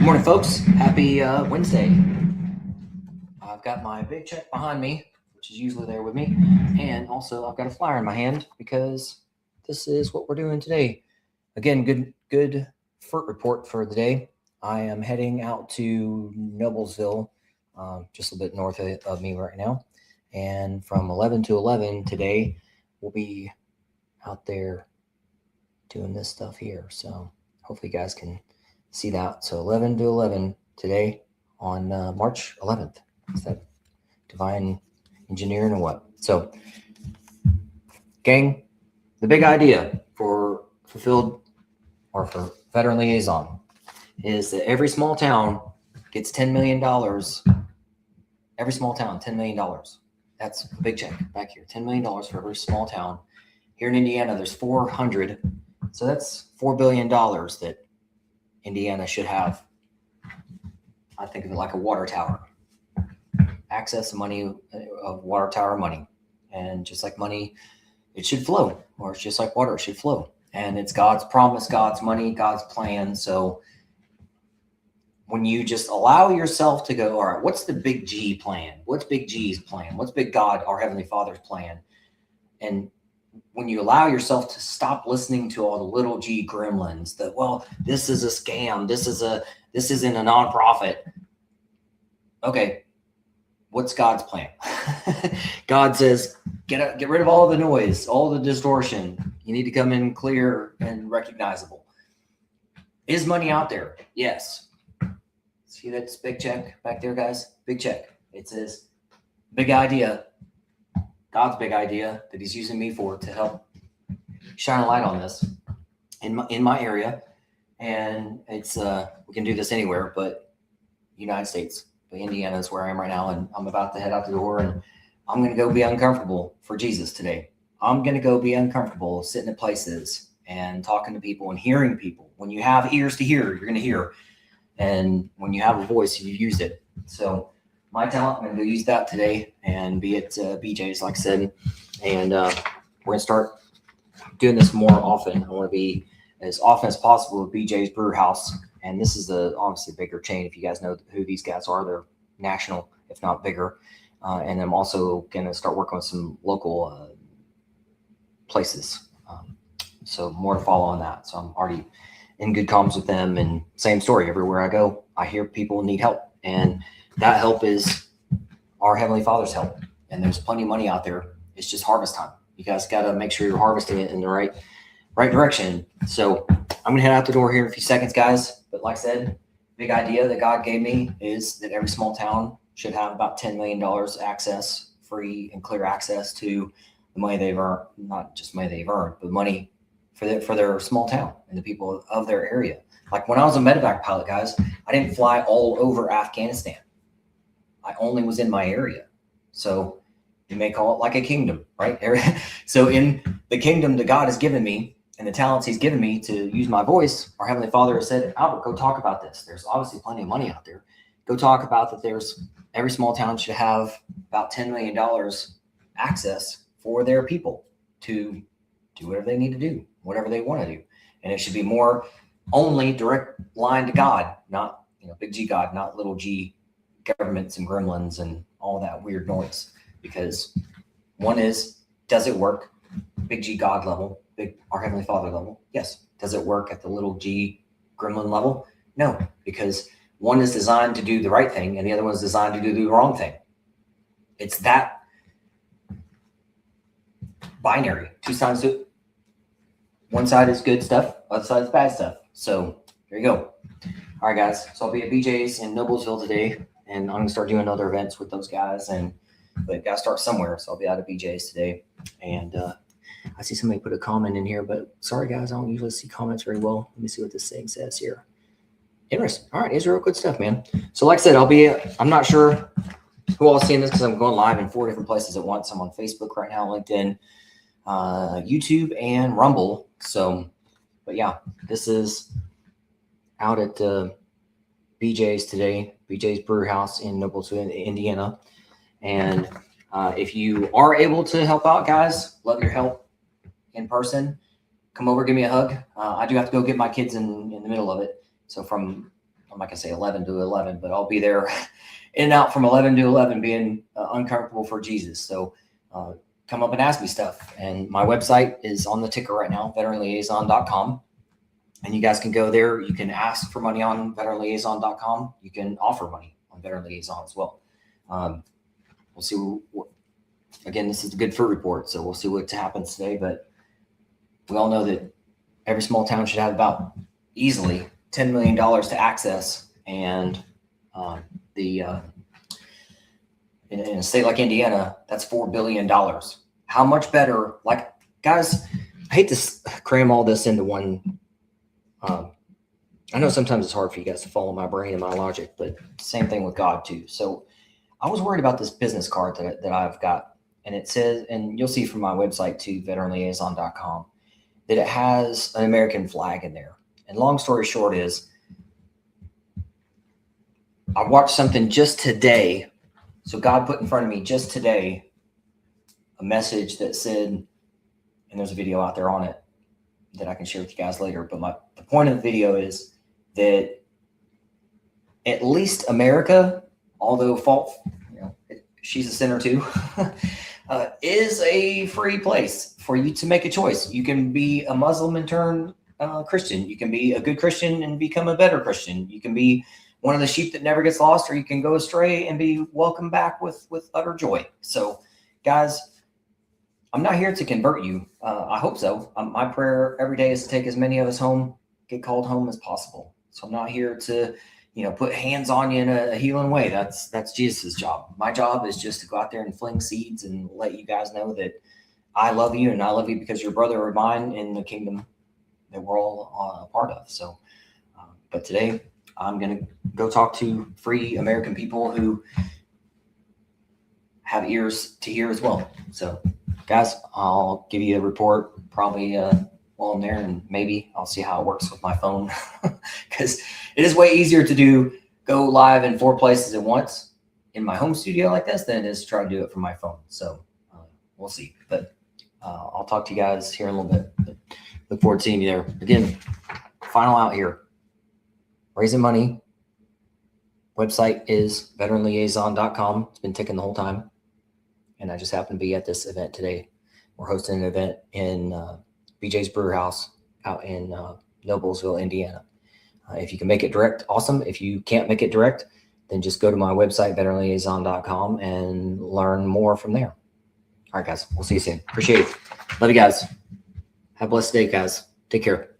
Morning, folks. Happy Wednesday. I've got my big check behind me, which is usually there with me, and also I've got a flyer in my hand because this is what we're doing today. Again, good FERT report for the day. I am heading out to Noblesville, just a little bit north of me right now, and from 11 to 11 today, we'll be out there doing this stuff here. So hopefully you guys can see that. So 11 to 11 today on March 11th. Is that divine engineering or what? So, gang, the big idea for fulfilled or for veteran liaison is that every small town gets $10 million. Every small town, $10 million. That's a big check back here. $10 million for every small town. Here in Indiana, there's 400. So that's $4 billion that Indiana should have. I think of it like a water tower. Access to money, of water tower money. And just like money, it should flow. Or it's just like water, it should flow. And it's God's promise, God's money, God's plan. So when you just allow yourself to go, all right, what's the big G plan? What's big G's plan? What's big God, our Heavenly Father's plan? And when you allow yourself to stop listening to all the little G gremlins that, well, this is a scam. This isn't a nonprofit. Okay. What's God's plan? God says, get rid of all the noise, all the distortion. You need to come in clear and recognizable. Is money out there? Yes. See that big check back there, guys? Big check. It says big idea. God's big idea that he's using me for to help shine a light on this in my area. And it's we can do this anywhere but United States. But Indiana is where I am right now, and I'm about to head out the door, and I'm going to go be uncomfortable for Jesus today. I'm going to go be uncomfortable sitting at places and talking to people and hearing people. When you have ears to hear, you're going to hear. And when you have a voice, you use it. So my talent, I'm going to go use that today and be at BJ's, like I said. And we're going to start doing this more often. I want to be as often as possible at BJ's Brew House. And this is obviously a bigger chain. If you guys know who these guys are, they're national, if not bigger. And I'm also going to start working with some local places. So more to follow on that. So I'm already in good comms with them, and same story. Everywhere I go, I hear people need help. And that help is our Heavenly Father's help. And there's plenty of money out there. It's just harvest time. You guys got to make sure you're harvesting it in the right direction. So I'm going to head out the door here in a few seconds, guys. But like I said, big idea that God gave me is that every small town should have about $10 million access, free and clear access to the money they've earned, not just money they've earned, but money for their small town and the people of their area. Like when I was a medevac pilot, guys, I didn't fly all over Afghanistan. I only was in my area. So you may call it like a kingdom, right? So in the kingdom that God has given me, and the talents he's given me to use my voice, our Heavenly Father has said, Albert, go talk about this. There's obviously plenty of money out there. Go talk about that. Every small town should have about $10 million access for their people to do whatever they need to do, whatever they want to do. And it should be more only direct line to God, not, big G God, not little G governments and gremlins and all that weird noise. Because one is, does it work? Big G God level. Our Heavenly Father level. Yes. Does it work at the little G gremlin level? No, because one is designed to do the right thing and the other one is designed to do the wrong thing. It's that binary. Two sides to it. One side is good stuff, other side is bad stuff. So there you go. All right, guys. So I'll be at BJ's in Noblesville today, and I'm going to start doing other events with those guys, but got to start somewhere. So I'll be out at BJ's today. And I see somebody put a comment in here, but sorry, guys, I don't usually see comments very well. Let me see what this thing says here. Interesting. All right, these are real good stuff, man. So like I said, I'm not sure who all is seeing this because I'm going live in 4 different places at once. I'm on Facebook right now, LinkedIn, YouTube, and Rumble. So, but yeah, this is out at BJ's today, BJ's Brew House in Noblesville, Indiana. And if you are able to help out, guys, love your help in person. Come over, give me a hug. I do have to go get my kids in the middle of it. So from I'm not going to say 11 to 11, but I'll be there in and out from 11 to 11 being uncomfortable for Jesus. So come up and ask me stuff. And my website is on the ticker right now, veteranliaison.com. And you guys can go there. You can ask for money on veteranliaison.com. You can offer money on Veteran Liaison as well. We'll see. Again, this is a good fruit report, so we'll see what happens today. But we all know that every small town should have about easily $10 million to access. And in a state like Indiana, that's $4 billion. How much better? Like, guys, I hate to cram all this into one. I know sometimes it's hard for you guys to follow my brain and my logic, but same thing with God too. So I was worried about this business card that I've got, and it says, and you'll see from my website too, veteranliaison.com, that it has an American flag in there. And long story short is, I watched something just today. So God put in front of me just today a message that said, and there's a video out there on it that I can share with you guys later. But the point of the video is that at least America, although she's a sinner too, is a free place for you to make a choice. You can be a Muslim and turn Christian. You can be a good Christian and become a better Christian. You can be one of the sheep that never gets lost, or you can go astray and be welcomed back with utter joy. So, guys, I'm not here to convert you. I hope so. My prayer every day is to take as many of us home, get called home as possible. So I'm not here to, put hands on you in a healing way. That's Jesus' job. My job is just to go out there and fling seeds and let you guys know that I love you, and I love you because you're brother of mine in the kingdom that we're all a part of. So, but today I'm going to go talk to free American people who have ears to hear as well. So, guys, I'll give you a report probably while I'm there, and maybe I'll see how it works with my phone, because it is way easier to go live in 4 places at once in my home studio like this than it is to try to do it from my phone. So we'll see. But I'll talk to you guys here in a little bit. But look forward to seeing you there. Again, final out here. Raising money. Website is veteranliaison.com. It's been ticking the whole time. And I just happened to be at this event today. We're hosting an event in BJ's Brewer House out in Noblesville, Indiana. If you can make it direct, awesome. If you can't make it direct, then just go to my website, veteranliaison.com, and learn more from there. All right, guys. We'll see you soon. Appreciate it. Love you guys. Have a blessed day, guys. Take care.